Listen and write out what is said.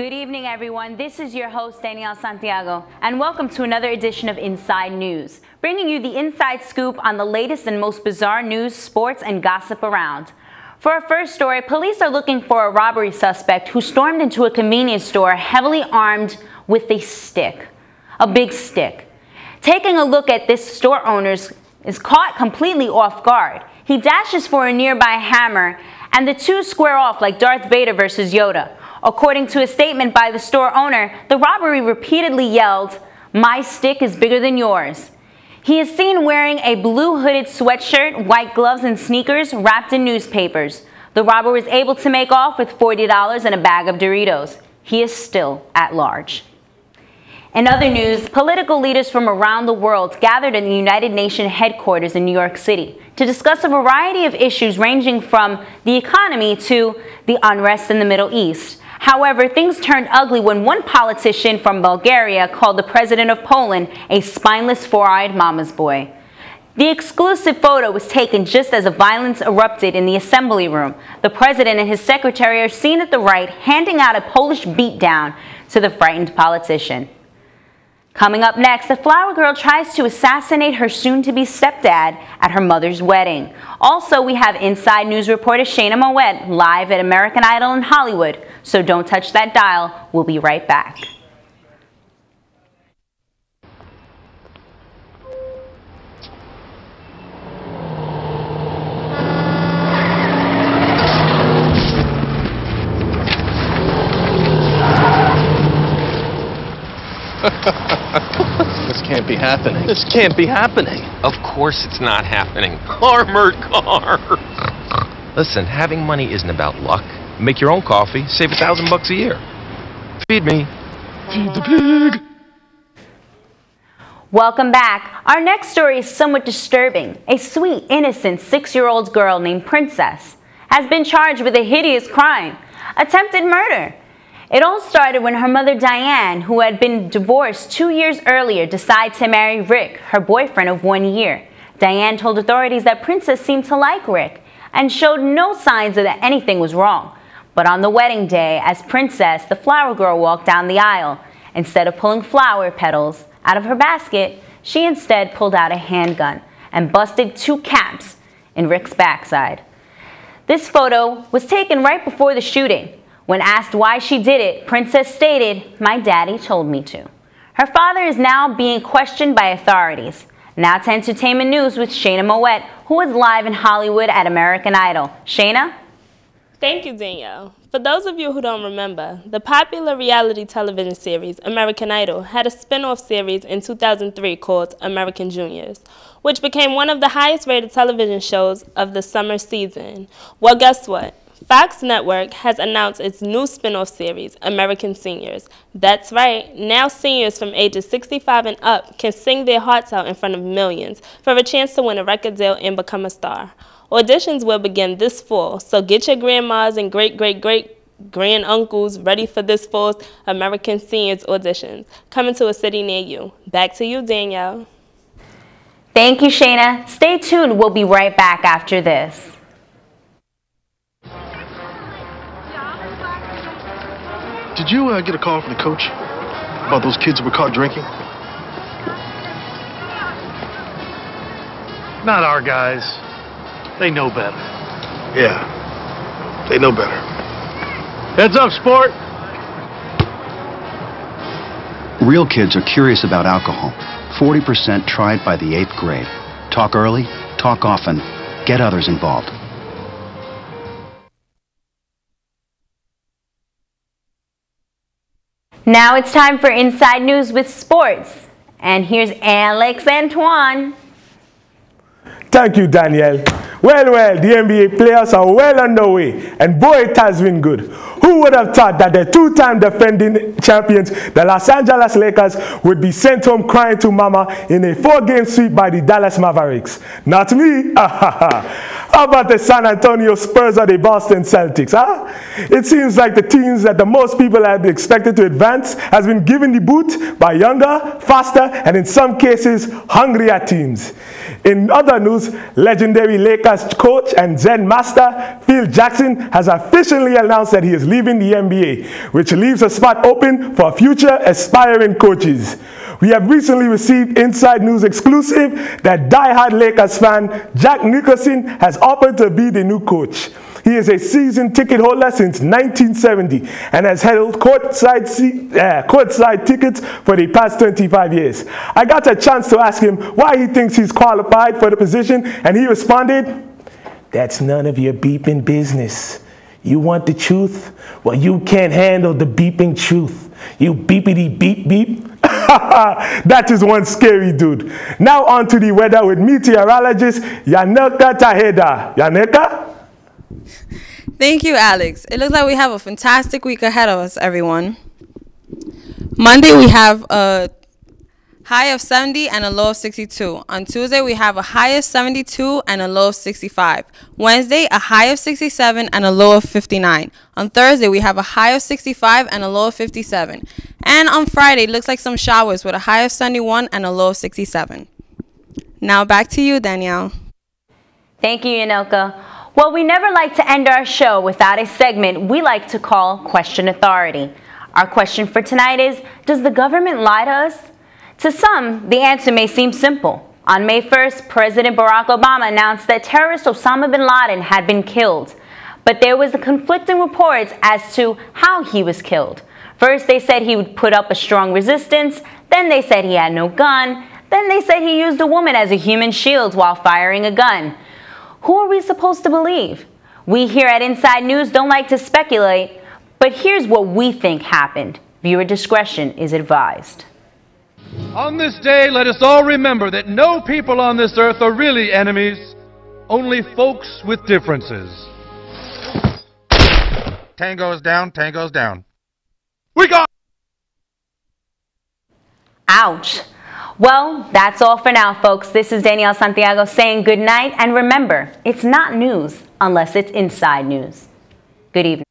Good evening, everyone. This is your host, Danielle Santiago, and welcome to another edition of Inside News, bringing you the inside scoop on the latest and most bizarre news, sports, and gossip around. For our first story, police are looking for a robbery suspect who stormed into a convenience store heavily armed with a stick, a big stick. Taking a look at this store owner is caught completely off guard. He dashes for a nearby hammer, and the two square off like Darth Vader versus Yoda. According to a statement by the store owner, the robber repeatedly yelled, "My stick is bigger than yours." He is seen wearing a blue hooded sweatshirt, white gloves, and sneakers wrapped in newspapers. The robber was able to make off with $40 and a bag of Doritos. He is still at large. In other news, political leaders from around the world gathered in the United Nations headquarters in New York City to discuss a variety of issues ranging from the economy to the unrest in the Middle East. However, things turned ugly when one politician from Bulgaria called the president of Poland a spineless, four-eyed mama's boy. The exclusive photo was taken just as violence erupted in the assembly room. The president and his secretary are seen at the right handing out a Polish beatdown to the frightened politician. Coming up next, a flower girl tries to assassinate her soon-to-be stepdad at her mother's wedding. Also, we have Inside News reporter Shayna Moet live at American Idol in Hollywood. So don't touch that dial. We'll be right back. This can't be happening. This can't be happening. Of course it's not happening. Armored car. Listen, having money isn't about luck. Make your own coffee, save $1,000 a year. Feed me. Feed the pig. Welcome back. Our next story is somewhat disturbing. A sweet, innocent 6-year-old girl named Princess has been charged with a hideous crime, attempted murder. It all started when her mother Diane, who had been divorced 2 years earlier, decided to marry Rick, her boyfriend of 1 year. Diane told authorities that Princess seemed to like Rick and showed no signs that anything was wrong. But on the wedding day, as Princess, the flower girl, walked down the aisle, instead of pulling flower petals out of her basket, she instead pulled out a handgun and busted 2 caps in Rick's backside. This photo was taken right before the shooting. When asked why she did it, Princess stated, "My daddy told me to." Her father is now being questioned by authorities. Now to entertainment news with Shayna Moet, who is live in Hollywood at American Idol. Shayna? Thank you, Danielle. For those of you who don't remember, the popular reality television series American Idol had a spin-off series in 2003 called American Juniors, which became one of the highest-rated television shows of the summer season. Well, guess what? Fox Network has announced its new spin-off series, American Seniors. That's right, now seniors from ages 65 and up can sing their hearts out in front of millions for a chance to win a record deal and become a star. Auditions will begin this fall, so get your grandmas and great-great-great-grand-uncles ready for this fall's American Seniors auditions, coming to a city near you. Back to you, Danielle. Thank you, Shayna. Stay tuned. We'll be right back after this. Did you get a call from the coach about those kids who were caught drinking? Not our guys. They know better. Yeah, they know better. Heads up, sport. Real kids are curious about alcohol. 40% tried by the 8th grade. Talk early, talk often, get others involved. Now it's time for Inside News with sports. And here's Alex Antoine. Thank you, Danielle. Well, the NBA playoffs are well underway, and boy, it has been good. Who would have thought that the 2-time defending champions, the Los Angeles Lakers, would be sent home crying to mama in a 4-game sweep by the Dallas Mavericks? Not me. How about the San Antonio Spurs or the Boston Celtics? It seems like the teams that the most people had expected to advance has been given the boot by younger, faster, and in some cases, hungrier teams. In other news, legendary Lakers coach and Zen master Phil Jackson has officially announced that he is leaving the NBA, which leaves a spot open for future aspiring coaches. We have recently received inside news exclusive that die-hard Lakers fan Jack Nicholson has offered to be the new coach. He is a season ticket holder since 1970 and has held courtside tickets for the past 25 years. I got a chance to ask him why he thinks he's qualified for the position, and he responded, "That's none of your beeping business. You want the truth? Well, you can't handle the beeping truth. You beepity beep beep." That is one scary dude. Now on to the weather with meteorologist Yaneka Taheda. Yaneka? Thank you, Alex. It looks like we have a fantastic week ahead of us, everyone. Monday, we have a high of 70 and a low of 62. On Tuesday, we have a high of 72 and a low of 65. Wednesday, a high of 67 and a low of 59. On Thursday, we have a high of 65 and a low of 57. And on Friday, it looks like some showers with a high of 71 and a low of 67. Now back to you, Danielle. Thank you, Yanelka. Well, we never like to end our show without a segment we like to call Question Authority. Our question for tonight is, does the government lie to us? To some, the answer may seem simple. On May 1st, President Barack Obama announced that terrorist Osama bin Laden had been killed. But there was conflicting reports as to how he was killed. First, they said he would put up a strong resistance. Then they said he had no gun. Then they said he used a woman as a human shield while firing a gun. Who are we supposed to believe? We here at Inside News don't like to speculate, but here's what we think happened. Viewer discretion is advised. On this day, let us all remember that no people on this earth are really enemies, only folks with differences. Tango's down, tango's down. We got... Ouch. Well, that's all for now, folks. This is Danielle Santiago saying good night, and remember, it's not news unless it's inside news. Good evening.